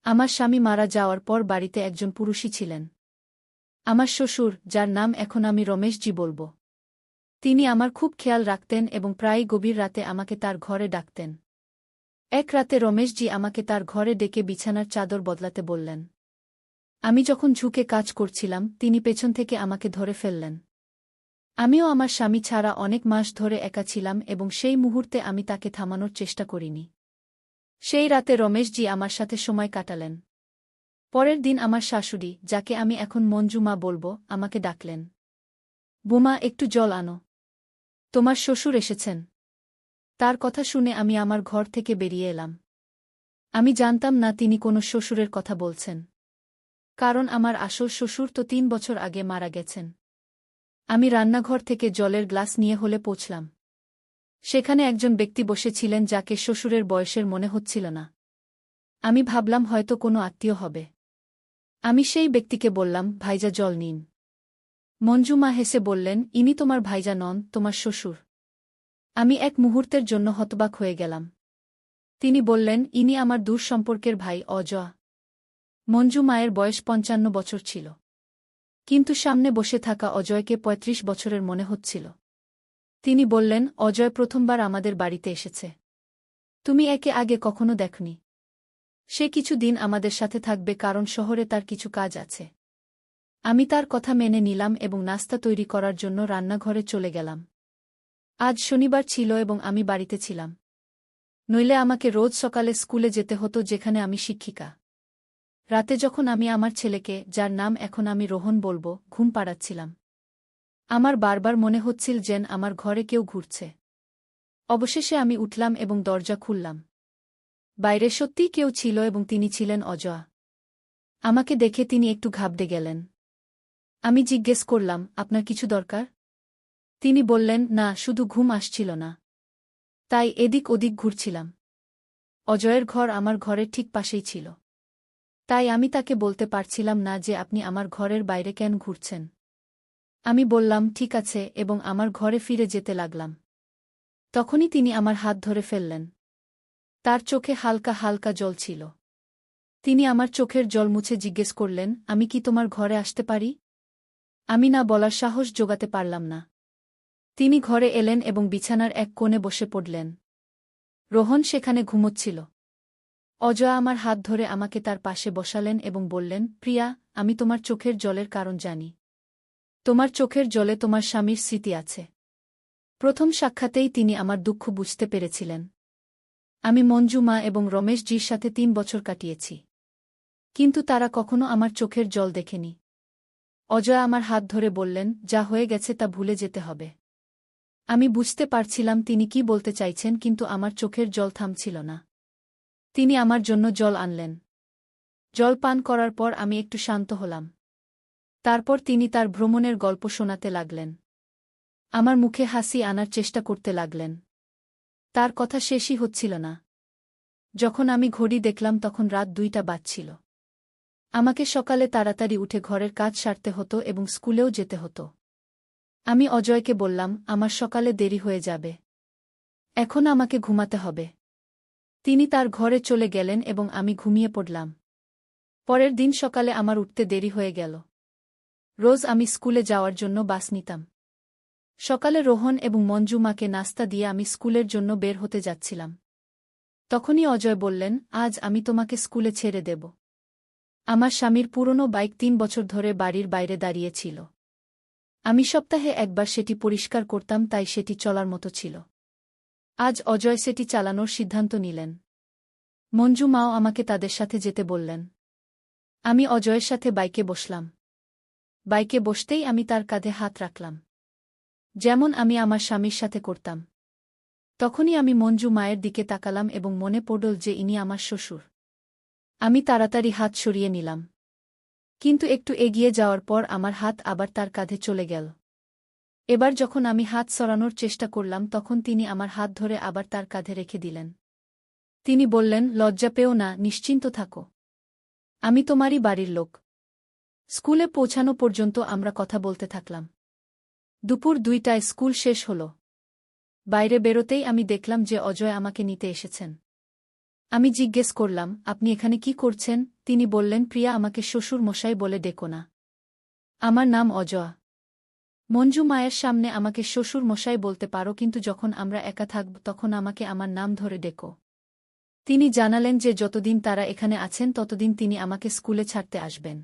আমার স্বামী মারা যাওয়ার পর বাড়িতে একজন পুরুষই ছিলেন। আমার শ্বশুর, যার নাম এখন আমি রমেশজি বলব। তিনি আমার খুব খেয়াল রাখতেন এবং প্রায়ই গভীর রাতে আমাকে তার ঘরে ডাকতেন। এক রাতে রমেশজি আমাকে তার ঘরে ডেকে বিছানার চাদর বদলাতে বললেন। আমি যখন ঝুঁকে কাজ করছিলাম, তিনি পেছন থেকে আমাকে ধরে ফেললেন। আমিও আমার স্বামী ছাড়া অনেক মাস ধরে একা ছিলাম এবং সেই মুহূর্তে আমি তাকে থামানোর চেষ্টা করিনি। সেই রাতে রমেশজি আমার সাথে সময় কাটালেন। পরের দিন আমার শাশুড়ি, যাকে আমি এখন মঞ্জু মা বলব, আমাকে ডাকলেন। বোমা, একটু জল আনো। তোমার শ্বশুর এসেছেন। তার কথা শুনে আমি আমার ঘর থেকে বেরিয়ে এলাম। আমি জানতাম না তিনি কোনো শ্বশুরের কথা বলছেন। কারণ আমার আসল শ্বশুর তো 3 বছর আগে মারা গেছেন। আমি রান্নাঘর থেকে জলের গ্লাস নিয়ে হলে পৌঁছলাম। সেখানে একজন ব্যক্তি বসেছিলেন যাকে শ্বশুরের বয়সের মনে হচ্ছিল না। আমি ভাবলাম হয়তো কোনো আত্মীয় হবে। আমি সেই ব্যক্তিকে বললাম, ভাইজা জল নিন। মঞ্জু মা হেসে বললেন, ইনি তোমার ভাইজা নন, তোমার শ্বশুর। আমি এক মুহূর্তের জন্য হতবাক হয়ে গেলাম। তিনি বললেন, ইনি আমার দূর সম্পর্কের ভাই অজয়। মঞ্জু মায়ের বয়স 55 বছর ছিল। কিন্তু সামনে বসে থাকা অজয়কে 35 বছরের মনে হচ্ছিল। তিনি বললেন, অজয় প্রথমবার আমাদের বাড়িতে এসেছে। তুমি একে আগে কখনো দেখনি। সে কিছু দিন আমাদের সাথে থাকবে কারণ শহরে তার কিছু কাজ আছে। আমি তার কথা মেনে নিলাম এবং নাস্তা তৈরি করার জন্য রান্নাঘরে চলে গেলাম। আজ শনিবার ছিল এবং আমি বাড়িতে ছিলাম। নইলে আমাকে রোজ সকালে স্কুলে যেতে হতো, যেখানে আমি শিক্ষিকা। রাতে যখন আমি আমার ছেলেকে, যার নাম এখন আমি রোহন বলব, ঘুম পাড়াচ্ছিলাম, আমার বারবার মনে হচ্ছিল যেন আমার ঘরে কেউ ঘুরছে। অবশেষে আমি উঠলাম এবং দরজা খুললাম। বাইরে সত্যিই কেউ ছিল এবং তিনি ছিলেন অজয়। আমাকে দেখে তিনি একটু ঘাবড়ে গেলেন। আমি জিজ্ঞেস করলাম, আপনার কিছু দরকার? তিনি বললেন, না, শুধু ঘুম আসছিল না, তাই এদিক ওদিক ঘুরছিলাম। অজয়ের ঘর আমার ঘরের ঠিক পাশেই ছিল। তাই আমি তাকে বলতে পারছিলাম না যে আপনি আমার ঘরের বাইরে কেন ঘুরছেন। আমি বললাম, ঠিক আছে, এবং আমার ঘরে ফিরে যেতে লাগলাম। তখনই তিনি আমার হাত ধরে ফেললেন। তার চোখে হালকা হালকা জল ছিল। তিনি আমার চোখের জল মুছে জিজ্ঞেস করলেন, আমি কি তোমার ঘরে আসতে পারি? আমি না বলার সাহস জোগাতে পারলাম না। তিনি ঘরে এলেন এবং বিছানার এক কোণে বসে পড়লেন। রোহন সেখানে ঘুমোচ্ছিল। অজয় আমার হাত ধরে আমাকে তার পাশে বসালেন এবং বললেন, প্রিয়া, আমি তোমার চোখের জলের কারণ জানি। তোমার চোখের জলে তোমার স্বামীর স্মৃতি আছে। প্রথম সাক্ষাতেই তিনি আমার দুঃখ বুঝতে পেরেছিলেন। আমি মঞ্জু মা এবং রমেশজির সাথে 3 বছর কাটিয়েছি। কিন্তু তারা কখনো আমার চোখের জল দেখেনি। অজয় আমার হাত ধরে বললেন, যা হয়ে গেছে তা ভুলে যেতে হবে। আমি বুঝতে পারছিলাম তিনি কি বলতে চাইছেন, কিন্তু আমার চোখের জল থামছিল না। তিনি আমার জন্য জল আনলেন। জল পান করার পর আমি একটু শান্ত হলাম। তারপর তিনি তার ভ্রমণের গল্প শোনাতে লাগলেন। আমার মুখে হাসি আনার চেষ্টা করতে লাগলেন। তার কথা শেষই হচ্ছিল না। যখন আমি ঘড়ি দেখলাম তখন রাত 2টা বাজছিল। আমাকে সকালে তাড়াতাড়ি উঠে ঘরের কাজ সারতে হতো এবং স্কুলেও যেতে হতো। আমি অজয়কে বললাম, আমার সকালে দেরি হয়ে যাবে। এখন আমাকে ঘুমাতে হবে। তিনি তার ঘরে চলে গেলেন এবং আমি ঘুমিয়ে পড়লাম। পরের দিন সকালে আমার উঠতে দেরি হয়ে গেল। রোজ আমি স্কুলে যাওয়ার জন্য বাস নিতাম। সকালে রোহন এবং মঞ্জু মাকে নাস্তা দিয়ে আমি স্কুলের জন্য বের হতে যাচ্ছিলাম। তখনই অজয় বললেন, আজ আমি তোমাকে স্কুলে ছেড়ে দেব। আমার স্বামীর পুরনো বাইক 3 বছর ধরে বাড়ির বাইরে দাঁড়িয়েছিল। আমি সপ্তাহে একবার সেটি পরিষ্কার করতাম, তাই সেটি চলার মতো ছিল। আজ অজয় সেটি চালানোর সিদ্ধান্ত নিলেন। মঞ্জু মাও আমাকে তাদের সাথে যেতে বললেন। আমি অজয়ের সাথে বাইকে বসলাম। বাইকে বসতেই আমি তার কাঁধে হাত রাখলাম, যেমন আমি আমার স্বামীর সাথে করতাম। তখনই আমি মঞ্জু মায়ের দিকে তাকালাম এবং মনে পড়ল যে ইনি আমার শ্বশুর। আমি তাড়াতাড়ি হাত সরিয়ে নিলাম। কিন্তু একটু এগিয়ে যাওয়ার পর আমার হাত আবার তার কাঁধে চলে গেল। এবার যখন আমি হাত সরানোর চেষ্টা করলাম তখন তিনি আমার হাত ধরে আবার তার কাঁধে রেখে দিলেন। তিনি বললেন, লজ্জা পেও না, নিশ্চিন্ত থাকো। আমি তোমারই বাড়ির লোক। স্কুলে পৌঁছানো পর্যন্ত আমরা কথা বলতে থাকলাম। দুপুর 2টায় স্কুল শেষ হল। বাইরে বেরোতেই আমি দেখলাম যে অজয় আমাকে নিতে এসেছেন। আমি জিজ্ঞেস করলাম, আপনি এখানে কি করছেন? তিনি বললেন, প্রিয়া, আমাকে শ্বশুর মশাই বলে ডেকো না। আমার নাম অজয়া। মঞ্জু মায়ের সামনে আমাকে শ্বশুর মশাই বলতে পারো, কিন্তু যখন আমরা একা থাকব তখন আমাকে আমার নাম ধরে ডেকো। তিনি জানালেন যে যতদিন তারা এখানে আছেন ততদিন তিনি আমাকে স্কুলে ছাড়তে আসবেন।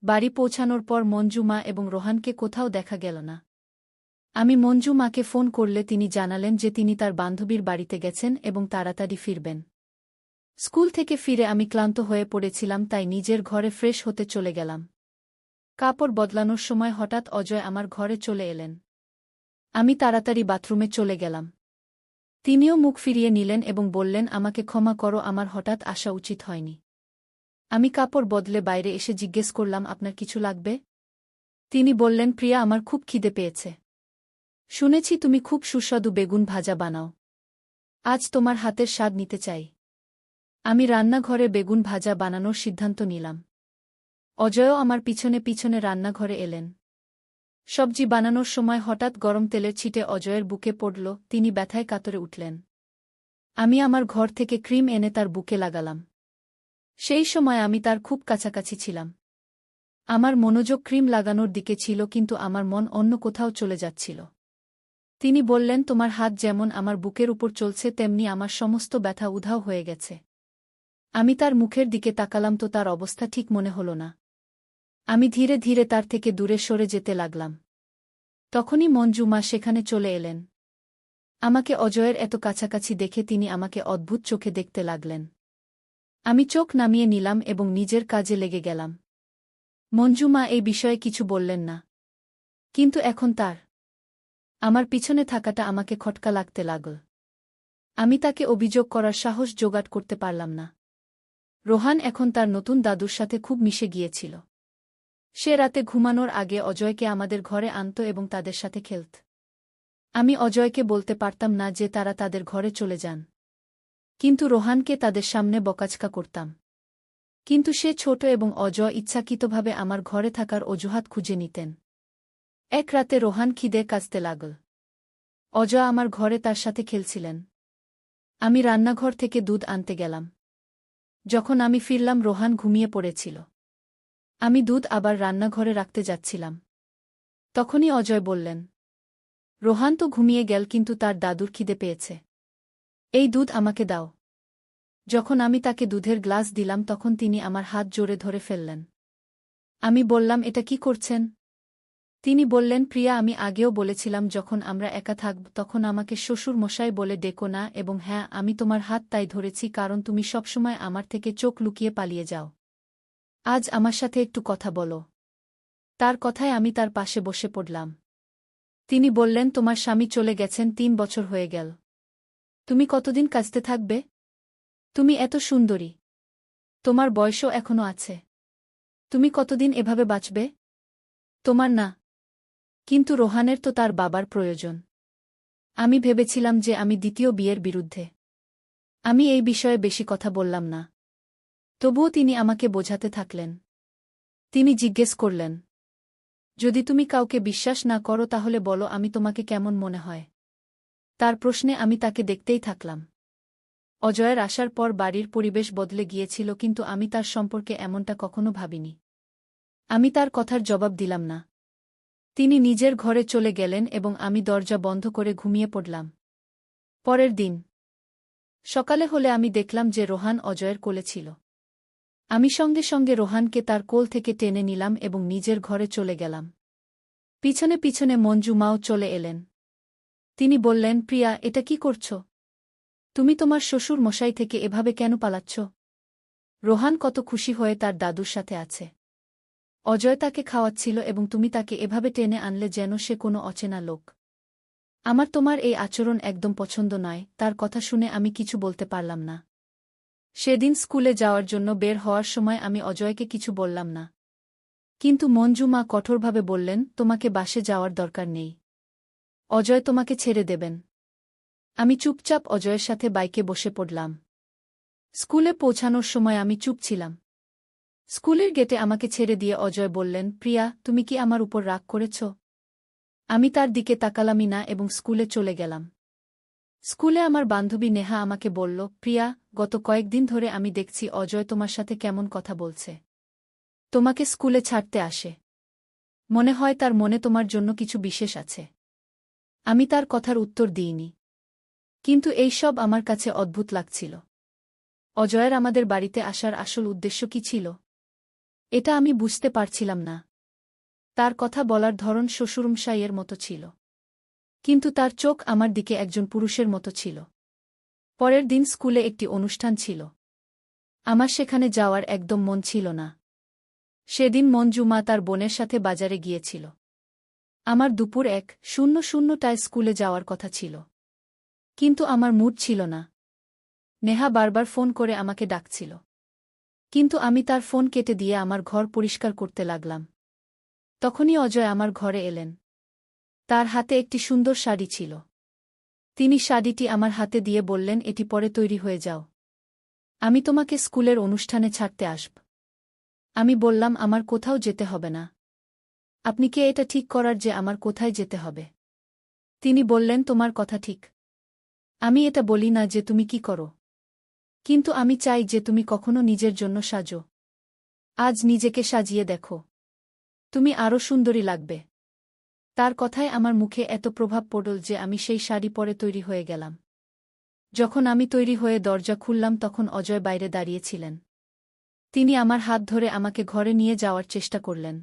বাড়ি পৌঁছানোর পর মঞ্জু মা এবং রোহানকে কোথাও দেখা গেল না। আমি মঞ্জু মাকে ফোন করলে তিনি জানালেন যে তিনি তার বান্ধবীর বাড়িতে গেছেন এবং তাড়াতাড়ি ফিরবেন। স্কুল থেকে ফিরে আমি ক্লান্ত হয়ে পড়েছিলাম, তাই নিজের ঘরে ফ্রেশ হতে চলে গেলাম। কাপড় বদলানোর সময় হঠাৎ অজয় আমার ঘরে চলে এলেন। আমি তাড়াতাড়ি বাথরুমে চলে গেলাম। তিনিও মুখ ফিরিয়ে নিলেন এবং বললেন, আমাকে ক্ষমা করো, আমার হঠাৎ আসা উচিত হয়নি। আমি কাপড় বদলে বাইরে এসে জিজ্ঞেস করলাম, আপনার কিছু লাগবে? তিনি বললেন, প্রিয়া, আমার খুব খিদে পেয়েছে। শুনেছি তুমি খুব সুস্বাদু বেগুন ভাজা বানাও। আজ তোমার হাতের স্বাদ নিতে চাই। আমি রান্নাঘরে বেগুন ভাজা বানানোর সিদ্ধান্ত নিলাম। অজয়ও আমার পিছনে পিছনে রান্নাঘরে এলেন। সবজি বানানোর সময় হঠাৎ গরম তেলের ছিটে অজয়ের বুকে পড়ল, তিনি ব্যথায় কাতরে উঠলেন। আমি আমার ঘর থেকে ক্রিম এনে তার বুকে লাগালাম। সেই সময় আমি তার খুব কাছাকাছি ছিলাম। আমার মনোযোগ ক্রিম লাগানোর দিকে ছিল, কিন্তু আমার মন অন্য কোথাও চলে যাচ্ছিল। তিনি বললেন, তোমার হাত যেমন আমার বুকের উপর চলছে তেমনি আমার সমস্ত ব্যথা উধাও হয়ে গেছে। আমি তার মুখের দিকে তাকালাম তো তার অবস্থা ঠিক মনে হল না। আমি ধীরে ধীরে তার থেকে দূরে সরে যেতে লাগলাম। তখনই মঞ্জু মা সেখানে চলে এলেন। আমাকে অজয়ের এত কাছাকাছি দেখে তিনি আমাকে অদ্ভুত চোখে দেখতে লাগলেন। আমি চোখ নামিয়ে নিলাম এবং নিজের কাজে লেগে গেলাম। মঞ্জু মা এই বিষয়ে কিছু বললেন না। কিন্তু এখন তার আমার পিছনে থাকাটা আমাকে খটকা লাগতে লাগল। আমি তাকে অভিযোগ করার সাহস জোগাড় করতে পারলাম না। রোহান এখন তার নতুন দাদুর সাথে খুব মিশে গিয়েছিল। সে রাতে ঘুমানোর আগে অজয়কে আমাদের ঘরে আনত এবং তাদের সাথে খেলত। আমি অজয়কে বলতে পারতাম না যে তারা তাদের ঘরে চলে যান, কিন্তু রোহানকে তাদের সামনে বকাঝকা করতাম। কিন্তু সে ছোট এবং অজয় ইচ্ছাকৃতভাবে আমার ঘরে থাকার অজুহাত খুঁজে নিতেন। এক রাতে রোহান খিদে কাঁদতে লাগল। অজয় আমার ঘরে তার সাথে খেলছিলেন। আমি রান্নাঘর থেকে দুধ আনতে গেলাম। যখন আমি ফিরলাম রোহান ঘুমিয়ে পড়েছিল। আমি দুধ আবার রান্নাঘরে রাখতে যাচ্ছিলাম। তখনই অজয় বললেন, রোহান তো ঘুমিয়ে গেল, কিন্তু তার দাদুর খিদে পেয়েছে। এই দুধ আমাকে দাও। যখন আমি তাকে দুধের গ্লাস দিলাম তখন তিনি আমার হাত জোরে ধরে ফেললেন। আমি বললাম, এটা কি করছেন? তিনি বললেন, প্রিয়া, আমি আগেও বলেছিলাম যখন আমরা একা থাকব তখন আমাকে শ্বশুর মশাই বলে ডেকো না, এবং হ্যাঁ, আমি তোমার হাত তাই ধরেছি কারণ তুমি সবসময় আমার থেকে চোখ লুকিয়ে পালিয়ে যাও। আজ আমার সাথে একটু কথা বলো। তার কথায় আমি তার পাশে বসে পড়লাম। তিনি বললেন, তোমার স্বামী চলে গেছেন 3 বছর হয়ে গেল। তুমি কতদিন কাঁদতে থাকবে? তুমি এত সুন্দরী। তোমার বয়সও এখনো আছে। তুমি কতদিন এভাবে বাঁচবে? তোমার না। কিন্তু রোহানের তো তার বাবার প্রয়োজন। আমি ভেবেছিলাম যে আমি দ্বিতীয় বিয়ের বিরুদ্ধে। আমি এই বিষয়ে বেশি কথা বললাম না। তবুও তিনি আমাকে বোঝাতে থাকলেন। তিনি জিজ্ঞেস করলেন, যদি তুমি কাউকে বিশ্বাস না করো তাহলে বলো আমি তোমাকে কেমন মনে হয়। তার প্রশ্নে আমি তাকে দেখতেই থাকলাম। অজয়ের আসার পর বাড়ির পরিবেশ বদলে গিয়েছিল, কিন্তু আমি তার সম্পর্কে এমনটা কখনো ভাবিনি। আমি তার কথার জবাব দিলাম না। তিনি নিজের ঘরে চলে গেলেন এবং আমি দরজা বন্ধ করে ঘুমিয়ে পড়লাম। পরের দিন সকালে হলে আমি দেখলাম যে রোহান অজয়ের কোলে ছিল। আমি সঙ্গে সঙ্গে রোহানকে তার কোল থেকে টেনে নিলাম এবং নিজের ঘরে চলে গেলাম। পিছনে পিছনে মঞ্জু মাও চলে এলেন। তিনি বললেন, প্রিয়া, এটা কি করছ? তুমি তোমার শ্বশুর মশাই থেকে এভাবে কেন পালাচ্ছ? রোহান কত খুশি হয়ে তার দাদুর সাথে আছে। অজয় তাকে খাওয়াচ্ছিল এবং তুমি তাকে এভাবে টেনে আনলে যেন সে কোনো অচেনা লোক। আমার তোমার এই আচরণ একদম পছন্দ নয়। তার কথা শুনে আমি কিছু বলতে পারলাম না। সেদিন স্কুলে যাওয়ার জন্য বের হওয়ার সময় আমি অজয়কে কিছু বললাম না। কিন্তু মঞ্জু মা কঠোরভাবে বললেন, তোমাকে বাসে যাওয়ার দরকার নেই। অজয় তোমাকে ছেড়ে দেবেন। আমি চুপচাপ অজয়ের সাথে বাইকে বসে পড়লাম। স্কুলে পৌঁছানোর সময় আমি চুপ ছিলাম। স্কুলের গেটে আমাকে ছেড়ে দিয়ে অজয় বললেন, প্রিয়া, তুমি কি আমার উপর রাগ করেছ? আমি তার দিকে তাকালামই না এবং স্কুলে চলে গেলাম। স্কুলে আমার বান্ধবী নেহা আমাকে বলল, প্রিয়া, গত কয়েকদিন ধরে আমি দেখছি অজয় তোমার সাথে কেমন কথা বলছে। তোমাকে স্কুলে ছাড়তে আসে। মনে হয় তার মনে তোমার জন্য কিছু বিশেষ আছে। আমি তার কথার উত্তর দিইনি। কিন্তু এই সব আমার কাছে অদ্ভুত লাগছিল। অজয়ের আমাদের বাড়িতে আসার আসল উদ্দেশ্য কী ছিল? এটা আমি বুঝতে পারছিলাম না। তার কথা বলার ধরন শ্বশুরমশাইয়ের মতো ছিল। কিন্তু তার চোখ আমার দিকে একজন পুরুষের মতো ছিল। পরের দিন স্কুলে একটি অনুষ্ঠান ছিল। আমার সেখানে যাওয়ার একদম মন ছিল না। সেদিন মঞ্জু মা তার বোনের সাথে বাজারে গিয়েছিল। আমার দুপুর 1:00টায় স্কুলে যাওয়ার কথা ছিল। কিন্তু আমার মুড ছিল না। নেহা বারবার ফোন করে আমাকে ডাকছিল। কিন্তু আমি তার ফোন কেটে দিয়ে আমার ঘর পরিষ্কার করতে লাগলাম। তখনই অজয় আমার ঘরে এলেন। তার হাতে একটি সুন্দর শাড়ি ছিল। তিনি শাড়িটি আমার হাতে দিয়ে বললেন, এটি পরে তৈরি হয়ে যাও। আমি তোমাকে স্কুলের অনুষ্ঠানে ছাড়তে আসব। আমি বললাম, আমার কোথাও যেতে হবে না। আপনি কে এটা ঠিক করার যে আমার কোথায় যেতে হবে? তিনি বললেন, তোমার কথা ঠিক। আমি এটা বলি না যে তুমি কি করো। কিন্তু আমি চাই যে তুমি কখনো নিজের জন্য সাজো। আজ নিজেকে সাজিয়ে দেখো। তুমি আরও সুন্দরী লাগবে। তার কথায় আমার মুখে এত প্রভাব পড়ল যে আমি সেই শাড়ি পরে তৈরি হয়ে গেলাম। যখন আমি তৈরি হয়ে দরজা খুললাম তখন অজয় বাইরে দাঁড়িয়েছিলেন। তিনি আমার হাত ধরে আমাকে ঘরে নিয়ে যাওয়ার চেষ্টা করলেন।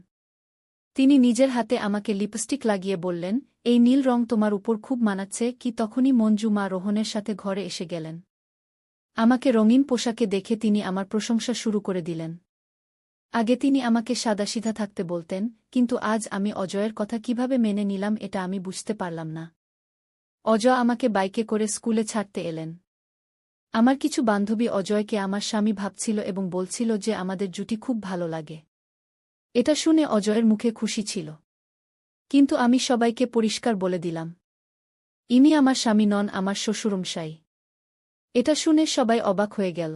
তিনি নিজের হাতে আমাকে লিপস্টিক লাগিয়ে বললেন, এই নীল রং তোমার উপর খুব মানাচ্ছে কি। তখনই মঞ্জু মা রোহনের সাথে ঘরে এসে গেলেন। আমাকে রঙিন পোশাকে দেখে তিনি আমার প্রশংসা শুরু করে দিলেন। আগে তিনি আমাকে সাদাসিধা থাকতে বলতেন, কিন্তু আজ আমি অজয়ের কথা কিভাবে মেনে নিলাম এটা আমি বুঝতে পারলাম না। অজয় আমাকে বাইকে করে স্কুলে ছাড়তে এলেন। আমার কিছু বান্ধবী অজয়কে আমার স্বামী ভাবছিল এবং বলছিল যে আমাদের জুটি খুব ভালো লাগে। এটা শুনে অজয়ের মুখে খুশি ছিল। কিন্তু আমি সবাইকে পরিষ্কার বলে দিলাম, ইনি আমার স্বামী নন, আমার শ্বশুরমশাই। এটা শুনে সবাই অবাক হয়ে গেল।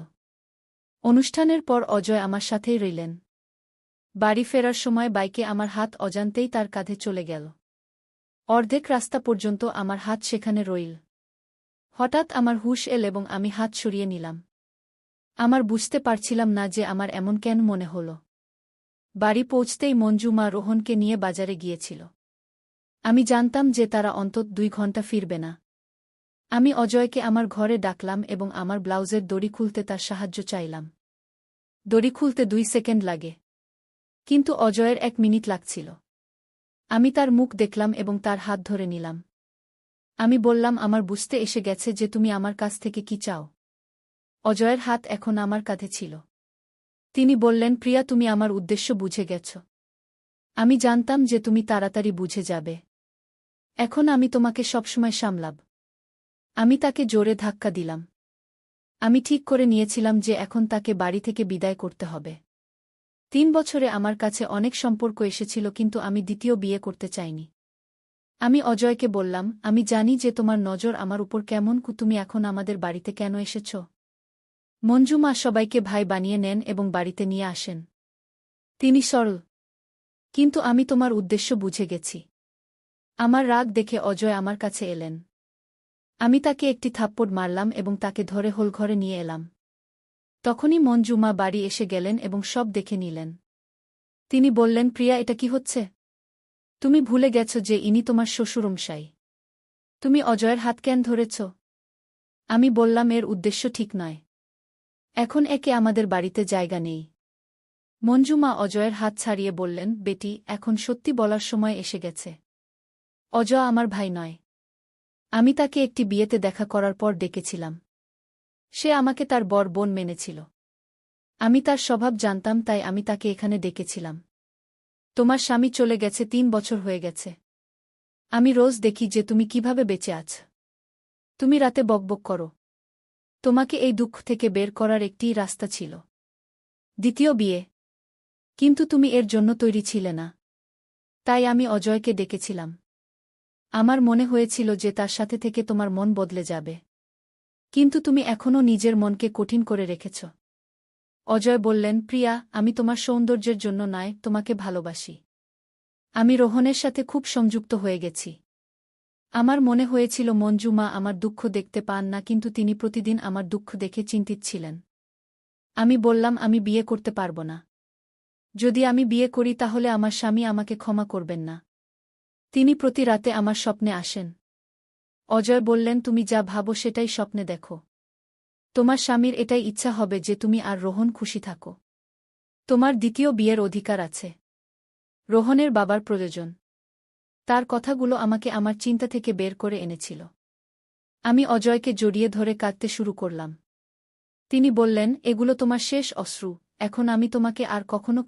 অনুষ্ঠানের পর অজয় আমার সাথেই রইলেন। বাড়ি ফেরার সময় বাইকে আমার হাত অজান্তেই তার কাঁধে চলে গেল। অর্ধেক রাস্তা পর্যন্ত আমার হাত সেখানে রইল। হঠাৎ আমার হুঁশ এল এবং আমি হাত সরিয়ে নিলাম। আমার বুঝতে পারছিলাম না যে আমার এমন কেন মনে হল। বাড়ি পৌঁছতেই মঞ্জু মা রোহনকে নিয়ে বাজারে গিয়েছিল। আমি জানতাম যে তারা অন্তত 2 ঘন্টা ফিরবে না। আমি অজয়কে আমার ঘরে ডাকলাম এবং আমার ব্লাউজের দড়ি খুলতে তার সাহায্য চাইলাম। দড়ি খুলতে 2 সেকেন্ড লাগে। কিন্তু অজয়ের 1 মিনিট লাগছিল। আমি তার মুখ দেখলাম এবং তার হাত ধরে নিলাম। আমি বললাম, আমার বুঝতে এসে গেছে যে তুমি আমার কাছ থেকে কি চাও। অজয়ের হাত এখন আমার কাঁধে ছিল। তিনি বললেন, প্রিয়া, তুমি আমার উদ্দেশ্য বুঝে গেছ। আমি জানতাম যে তুমি তাড়াতাড়ি বুঝে যাবে। এখন আমি তোমাকে সবসময় সামলাব। আমি তাকে জোরে ধাক্কা দিলাম। আমি ঠিক করে নিয়েছিলাম যে এখন তাকে বাড়ি থেকে বিদায় করতে হবে। 3 বছরে আমার কাছে অনেক সম্পর্ক এসেছিল, কিন্তু আমি দ্বিতীয় বিয়ে করতে চাইনি। আমি অজয়কে বললাম, আমি জানি যে তোমার নজর আমার উপর কেমন, তুমি এখন আমাদের বাড়িতে কেন এসেছ? মঞ্জু মা সবাইকে ভাই বানিয়ে নেন এবং বাড়িতে নিয়ে আসেন। তিনি সরল। কিন্তু আমি তোমার উদ্দেশ্য বুঝে গেছি। আমার রাগ দেখে অজয় আমার কাছে এলেন। আমি তাকে একটি থাপ্পড় মারলাম এবং তাকে ধরে হোলঘরে নিয়ে এলাম। তখনই মঞ্জু মা বাড়ি এসে গেলেন এবং সব দেখে নিলেন। তিনি বললেন, প্রিয়া, এটা কি হচ্ছে? তুমি ভুলে গেছ যে ইনি তোমার শ্বশুরমশাই। তুমি অজয়ের হাত কেন ধরেছ? আমি বললাম, এর উদ্দেশ্য ঠিক নয়। এখন একে আমাদের বাড়িতে জায়গা নেই। মঞ্জু মা অজয়ের হাত ছাড়িয়ে বললেন, বেটি, এখন সত্যি বলার সময় এসে গেছে। অজয় আমার ভাই নয়। আমি তাকে একটি বিয়েতে দেখা করার পর ডেকেছিলাম। সে আমাকে তার বর বোন মেনেছিল। আমি তার স্বভাব জানতাম, তাই আমি তাকে এখানে ডেকেছিলাম। তোমার স্বামী চলে গেছে, 3 বছর হয়ে গেছে। আমি রোজ দেখি যে তুমি কিভাবে বেঁচে আছ। তুমি রাতে বকবক করো। তোমাকে এই দুঃখ থেকে বের করার একটিই রাস্তা ছিল, দ্বিতীয় বিয়ে। কিন্তু তুমি এর জন্য তৈরি ছিলে না। তাই আমি অজয়কে ডেকেছিলাম। আমার মনে হয়েছিল যে তার সাথে থেকে তোমার মন বদলে যাবে। কিন্তু তুমি এখনও নিজের মনকে কঠিন করে রেখেছ। অজয় বললেন, প্রিয়া, আমি তোমার সৌন্দর্যের জন্য নয়, তোমাকে ভালোবাসি। আমি রোহনের সাথে খুব সংযুক্ত হয়ে গেছি। আমার মনে হয়েছিল মঞ্জুমা আমার দুঃখ দেখতে পান না, কিন্তু তিনি প্রতিদিন আমার দুঃখ দেখে চিন্তিত ছিলেন। আমি বললাম, আমি বিয়ে করতে পারব না। যদি আমি বিয়ে করি তাহলে আমার স্বামী আমাকে ক্ষমা করবেন না। তিনি প্রতি রাতে আমার স্বপ্নে আসেন। অজয় বললেন, তুমি যা ভাবো সেটাই স্বপ্নে দেখো। তোমার স্বামীর এটাই ইচ্ছা হবে যে তুমি আর রোহন খুশি থাকো। তোমার দ্বিতীয় বিয়ের অধিকার আছে। রোহনের বাবার প্রয়োজন। তার কথাগুলো আমাকে আমার চিন্তা থেকে বের করে এনেছিল। আমি অজয়কে জড়িয়ে ধরে কাঁদতে শুরু করলাম। তিনি বললেন, এগুলো তোমার শেষ অশ্রু, এখন আমি তোমাকে আর কখনো